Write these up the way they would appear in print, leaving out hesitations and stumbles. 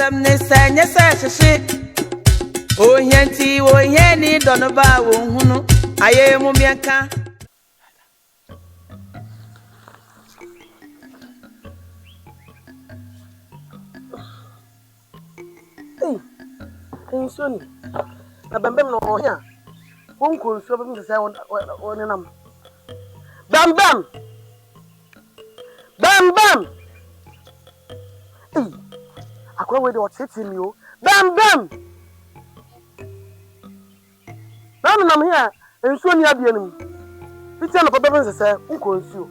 asem ne sanye se o hienti wo hieni dono ba wo hunu aye mu mienka Insoni. Na bambem no hia. Won ko nsuo bam se won nam. Bambam. Bambam. Akwa we de otete mi o. Bambam. Nam hia. Nsuo ni abie nim. Bitia no bambam se won ko nsuo.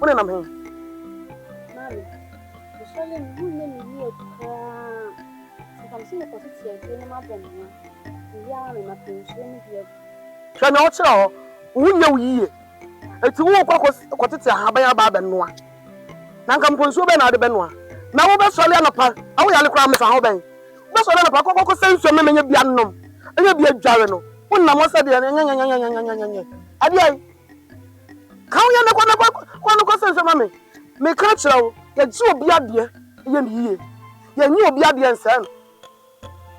Won nam hia. Mami. Ushale ni hunne ni yo kwa. Kamsini kwa titi ya jene mabomwa. Yame mapensheni bia. Shana ochira ho. Wunye wiye. Eti wo kwa titi ahaban aba bennoa. Na nka mponsuo be na ade bennoa. Na wo be sole anapa. Awo yale kra mfa ho ben. Be sole anapa kokoko sensuo memenya bia nnom. Enya bia dware no. Wonna mo sade nya. Ade ai. Kawo ya na kwa sensuo mame. Me ka kira wo. Ya ji obi ade ye mi yiye. Ya nyi obi ade nsan.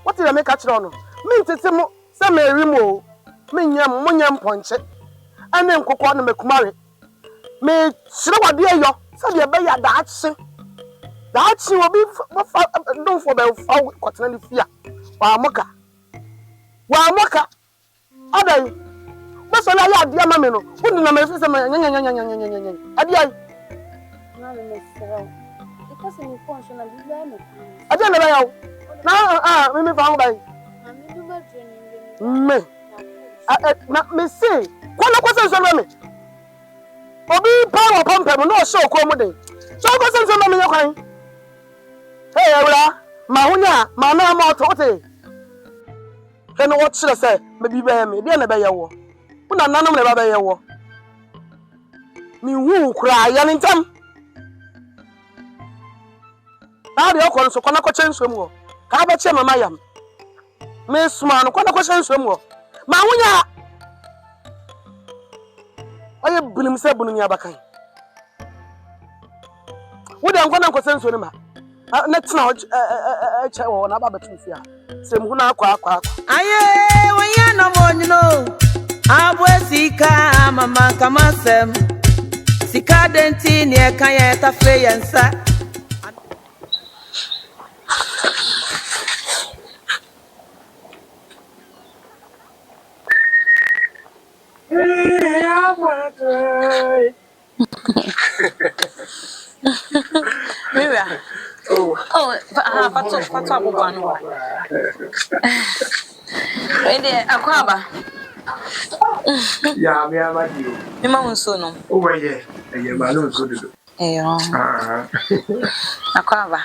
What did I make a chrono? Me titimo, some remo, me yam ponche, and then cook on the Kumari. Me, slow dear yo, so the bay at that she will be known for the foul cotton fear. Wamoka. Other. What's all I dear mamma? Wouldn't I make some Adia? Because in function of the I don't know. Na me found by me na me say kwala kwasa so me obi power pump no show ko mu den so kwasa so me yakwan hey ewra ma hunya ma na ma otote he no what say me bi ba me de na ba yewo una nanom na ba yewo mi hu kura ya ntam na de okon so kona ko chenso mu ka ba che mama yam me suma no kwanda kwashan so mu ma hunya aye bunim se bunu nya bakan wo de kwanda kwashan so ni ma na tina che wo na ba betu fia se mu na akwa aye wanya no monyo abwesika mama kama sem sika denti ne kan ya tafe yansa Mira. Fatu abubanu. Ede akwaba. Ya me amadi o. Mima unso no. O weye, eye ma no unso dodo. Eyo. Akwaba.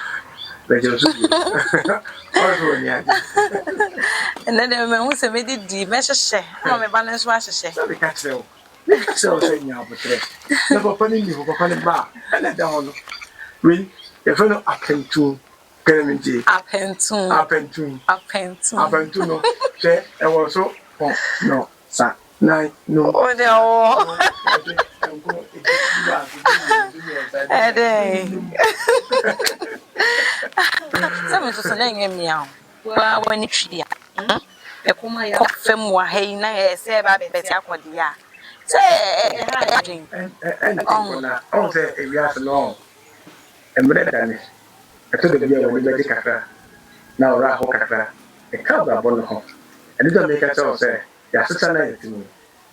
Bejo so. Ozo ni ade. Ene de me hu se me di me hyehye. Ma me ba ne so ahyehye. So be ka kire o. Me ka kire o se nya abotre. Na papa ni ni papa ni ba. Ene da hono. We e fe no apentu. Kereminti. Apentu no. Se e wo so. No. Sa. Nine. No. O de o. Ede. Sabe so na nyemia. Wa wani twia. E kuma ya fem wa hei na e se ba beti akodi ya. Se on se e ya no. Emre dani. Eto de bia woni be kakra. Na ora ho kakra. E ka ba bon ho. E do me ka tell say ya sesa na yetimi.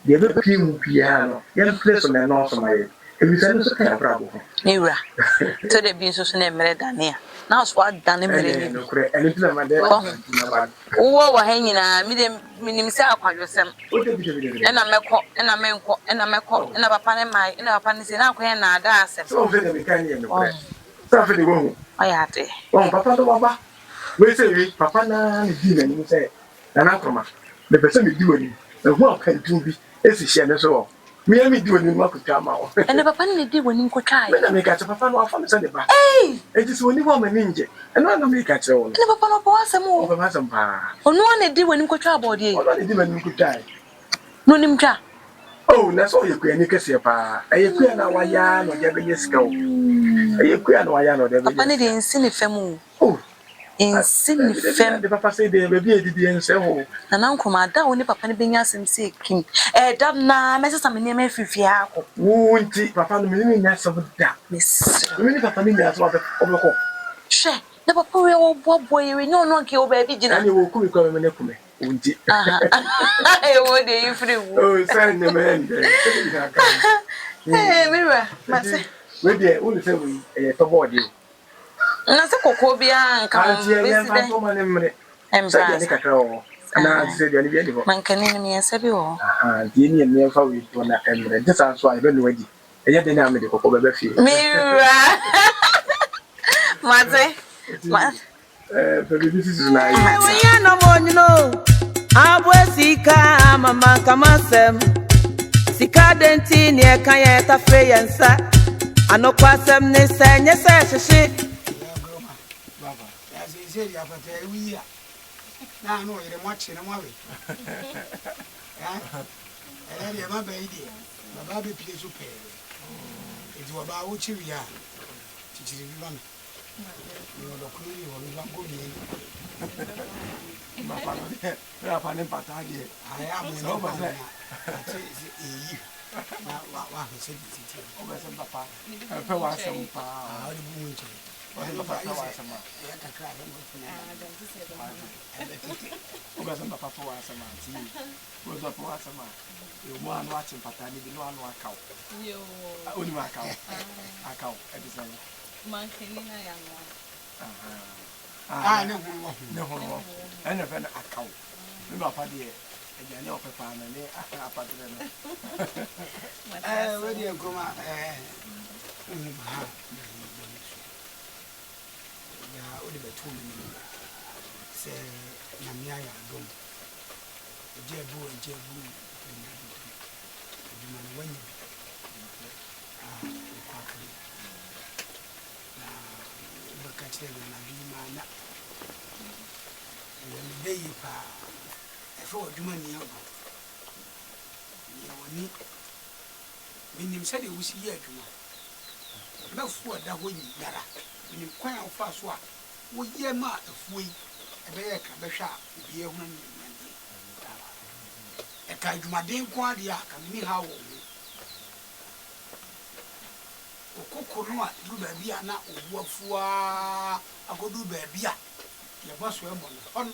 De be pim pia no. Ye place na no so mai. E bi se no so ka bra bo. Niura. To de bi so na emre dani. Na so adane mere ni. No kure eni tuna ma de. Wo wa ha nyina mi de minim se akwadwosem. Ena menko ena papa ne mai ena papa ne se na akwa na ada asem. So fe de me kan ye no kure. So fe de wo. Ayate. Oh papa do baba. We say we papa na ni di na ni say na kroma. The person me di woni. E hu akantu bi esi hye ne so. Me am di woni ma kutwa ma wo. Ena papa ne di woni nkotwa Me na me ka papa no afa me say de ba. E ji so woni wo ma ninje. E no na me ka che wo. Ena papa no po asem wo. O ba asem pa. Onu na di woni nkotwa abode. O na di woni nkotwa. No nim twa. Oh, na so ye ku ani kese pa. E ye ku na wa ya no je be nyesika wo. E ye ku na wa ya no de be. Papa ne de nsi ne fam wo. Oh. insin fem de papa say de baby edidi ense ho na nankoma da wo ne papa ne benya asem se kim da na mesesa me ne ma fifia akọ wunti papa no me nya so da mes me papa ni nya so obeko hwe na papa we wo bobo ye we no no nke wo ba bi gina ani wo kumi kwa me ne kume wunti aha e wo de ifri wo oh say ne man mira mate we de wo say we to board you na se kokko bia nka mo besi de ma ne mre embra ne kakra o ana se de ne bi ho man kan ni me yesa bi wo die ni ne fa we to na emre de san so a be no wadi eye de na me de kokko be fie mira mate baby this is nice Oya no monyo abwesika mama kamasem sika denti ne kan ye ta fe yensa anokwasem ne senye se hyehe baba ya se ya pata wi ya na no yere mo chi na mo we ya ele ma ba ide baba be pile so pe edi wa ba wo chi wi ya chichiri bi ba no lo ku ni wo ba go ni papa no de papa ne pata de aya mo no ba na ati yi wa se bi ti o be se papa pe wa sem pa a ri bu mo chi papa wa sem ya ka kra mo funa o be se papa wa sem ti o do papa wa sem e mo anu achi pata ni bi no anu akaw yo o ni ma akaw e bi say man kan ni na ya no ne ho ne ho ene fe na akaw ni papa de e ja ne o papa na ne apa de no we de kuma ya o de betu ni se na mi aya dom ejebu duma na wanyi kwa kri na baka chele na duma na ni dei pa efo duma ni ya woni minim se de wusi ye aduma bafu da ho nyara minim kwan afa so a wo ye ma afuoi ebe ye ka behwa biye hu na ni e ka aduma den ko ade a ka ni ha wo okoko no a du ba bia na obu afua akodu ba bia ye ba so e mo no on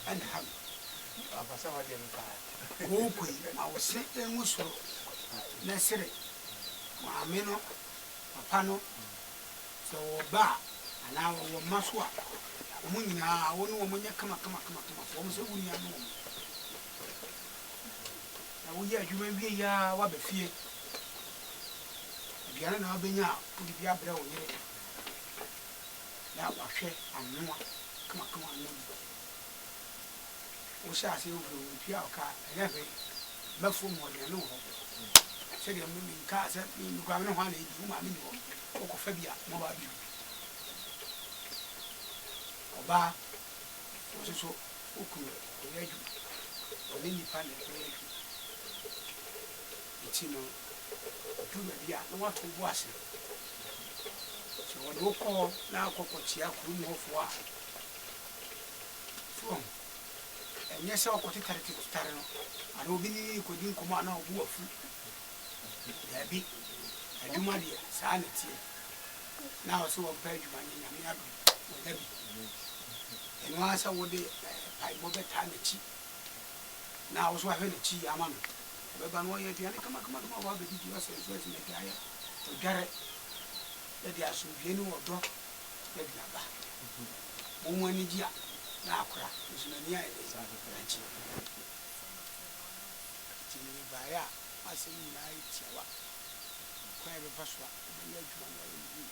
and ha papa sa wa de me pa wo ko na wo se enwo so na sere maame no papa no so ba ana wo maso a wo nyina wo no wo nya kama wo so wo nya no na wo ya adwuma wie ya wa ba fie biara na abenya wo di bia bra wo yere na wa hwe anoa kama no wo sha se wo pia ka elefe mafo mo de no ho se de mo min ka se ni kwa no ha na di wo ma mi ho wo ko fa bia mo ba bi oba wo so wo ku o yeju o ni pa na o yeju itino tu ba bia no wa to bo ase so wo ko na akoko chia ku mo fo a so enye se okoti tare no ana obi ni ko din ko ma na obu afu dabi aduma dia saa na tie na o so wo pa aduma ni nyame adu wo dabi eno asa wo de pai bo beta na chi na o so ahwe na chi ama no be ba no ye dia ne kama wa be di wa so na dia ya to gare ya dia so bi ni wo do ya dia ba mo ni dia na akura so na ni ai sa ka chi ni ba ya ase ni na ai tiawa kwa be faswa ya juma na yi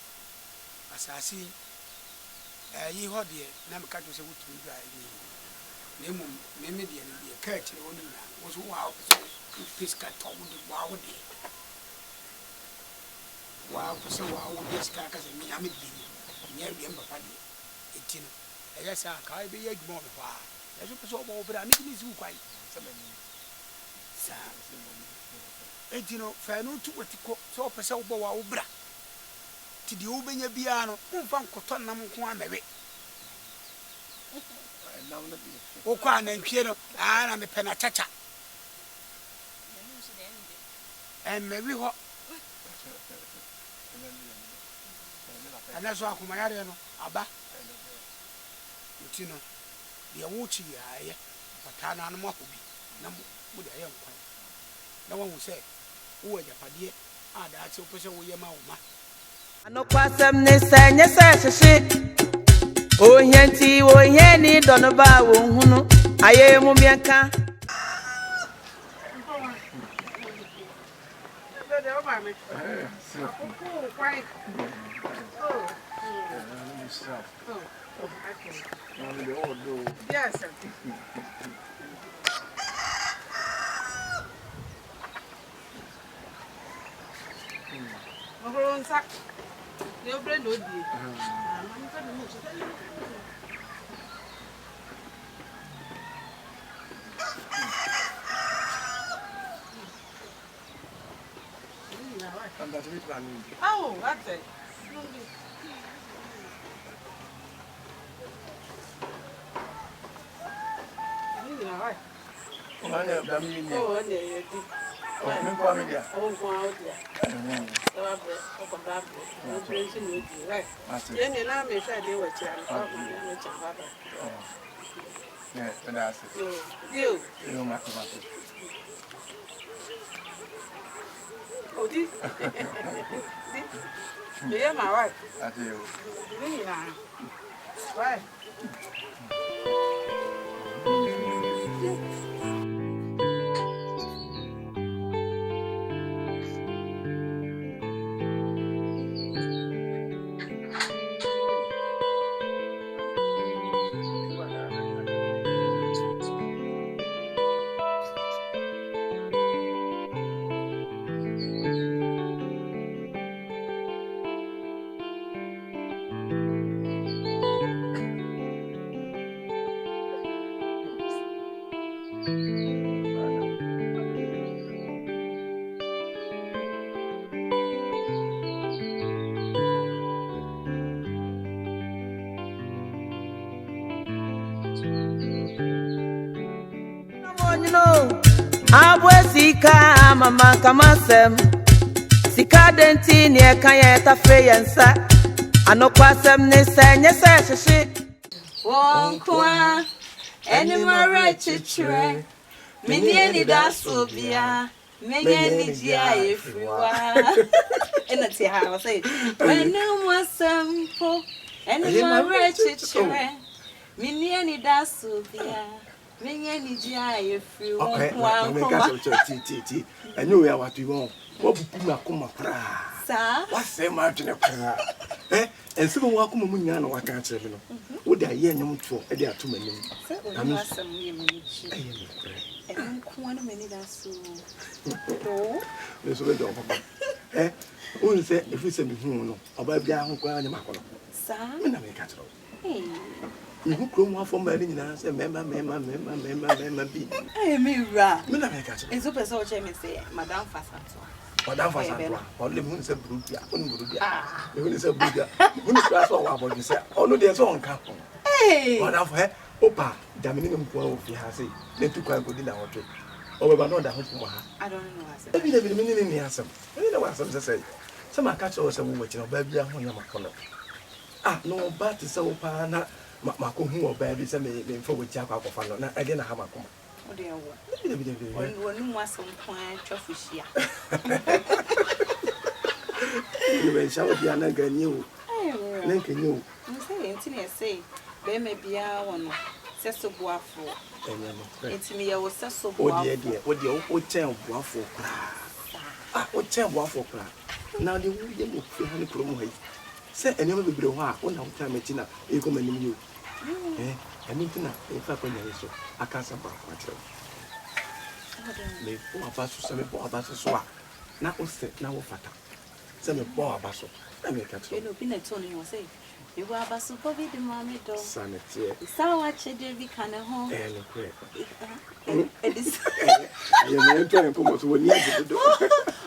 asasi yi ho de na me ka to se wutu ndu ai ni mu me de ni ka chi wo ni na wo so wa o fiska to wo de wa wo de wa ko se wa wo de ska ka se mi ame de ni ya bi mba pa de etino eya sa ka be ya juma me pa ya so so bo bra mi ni si kwai sa etino fa no tu wetiko so pese wo bo wa wo bra ti di wo benya bia no mfa nkoto nam nko amewe wokɔ anantwie no na mepɛ na chacha ɛmmawi hɔ ɛnɛ so akomayare no aba nti no deɛ wokyi yɛayɛ pataa no anom akɔ bi na mode ayɛ nkwan na wahu sɛ wowɔ agyapadeɛ a daakye wopɛ sɛ woyɛ ma wo ma Anokwasem ne sɛ nyɛ sɛ hyehye ohia nti ohia ni dɔ no ba wo hunu ayɛ mu miɛnka Yes. Oh, that's it. Yeah, my wife. I do. Right. Abwesika mama kamasem sika denti ne kaya tafe yensa anokwasem ne senye se hyehye wonkwa enimare chichire mini ni dasobia menye ni dia efriwa enati ha wa say wenu wasampo enimare chichire mini ni dasobia menye ni dia efriwa wonkwa enyo ya watu iwo wabupu na koma pra sa wasema adwene pra ensibo wakoma munya na waka kyerɛ no wo da ye nyom to e de atoma nim anu asem ye menichi enko na meni da so do le so le do papa won se efi se mi hu no oba bia ho kwa nya makono sa me na me ka kyerɛ ihu krom afọ mba ni nyina se mema bi me ra me na me ka kyerɛ ezo pese o che me se madam fasanto Madam Fasanto, only moon said Brudia, on Brudia. You will say Brudia. Who is class or what you say? Oh, no, there's one cap. Hey, Madam for her, Opa, Dominican Poor, if he has it, then took her good in our trip. Oh, but not that home. I don't know. I never been in the answer. I know what some say. Some are catch us a woman, baby, on your macron. No, but it's so pana, Macon or baby, some may be forward Jack of Fano. Again, I have a come. Oh, dear, when was some point trophy. You may shout the another new. Lincoln, you say, there may be a one, says so boafo. It's me, I was so oh, dear, what the old town waffle. What town waffle? Now the William will feel honey promo. Say, and never be below one time at dinner, you come and you. I mean, if I can so I can't support myself. Me poor basso, some poor basso swap. Now, now, fata. Some poor basso. I make a Tony was say, you were basso, Bobby, the mammy dog. Son, so watch it, Debbie can home. It is. You're trying to come to one year.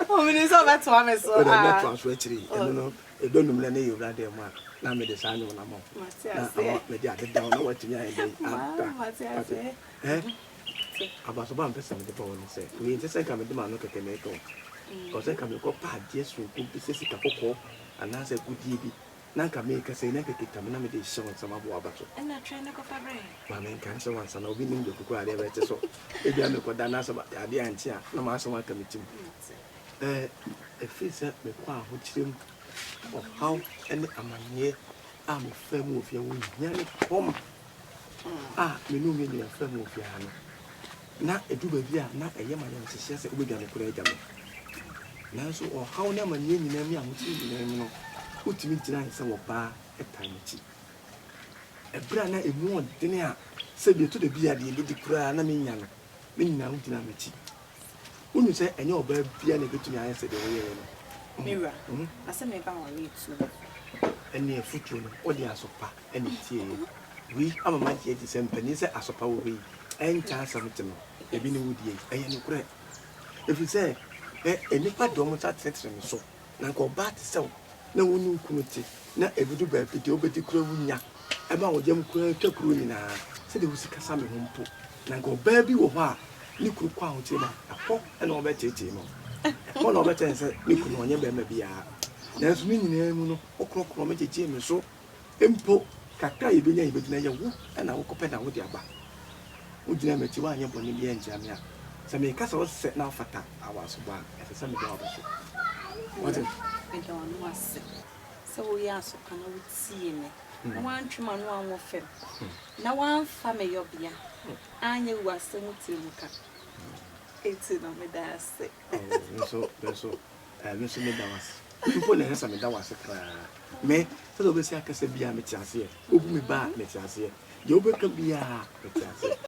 Oh, it is all that one. So, that's actually, e do num na ne yura de ma na me de sanyo na mo na me de ade down na what me ai dey abaso ba mpesa me de ba woni se we nte se ka me de ma no keke me to o se ka me ko pa die so ko bi se sika kokko ana se gudie bi na ka me ka se na keke tam na me de hye won sama bo abaso na train ko fa bre ma me kan se wan sana obi nim de kuku ade ba te so e bia me ko da na so ade anti a na ma so wa ka me tim efisa me kwa ho kirem o how any amanye a me fam ofia wo nyane pom me no me ni fam ofia no na edu ba bia na eye ma ya sese se obedwa ne kura ejame na so o how na amanye nyina mi a ho ti nyina no utimi gina se wo ba etan chi ebra na emu odene a se bi to de bia de di kura na me nya no me nyina ho gina me chi unu se enye oba bia na betumi aye se de wo ye no Mira, I said me ba worry too. Eni efutu no odi asopa eni tie wi amama tie di se mpani se asopa wo wi encha asamte no ebi ne wudie eye no kure efi se enipa do mo tatetre me so na ko ba te se na wonu nkunu ti na ebidu ba fiti obedi kura wunya e ba wo jem kura twakuru ni na se de wusi kasa me ho mpo na ko ba bi wo ho a ni kuru kwa ho ti ba akọ e na oba cheche no ko na oba chense ni kunu onye ba ma bia na so ni nyina mu no okrokro me cheche me so empo kakra ye benya ye bedina ye wo na wo kope na wo di aba wo gina me ti wa anye boni bia ntia me a se me kasa wo se na fata awaso ba e se me do abaso what Me don't know se. So we are so kana wo tie me. Na wan twema no an wo fem. Na wan fa me yobia. Anye wase mutimuka. Eti no me da se. so me so me da was people na hesa me da was kra me so do be se akase bia me tiase obu me ba me tiase ye obu ka bia me tiase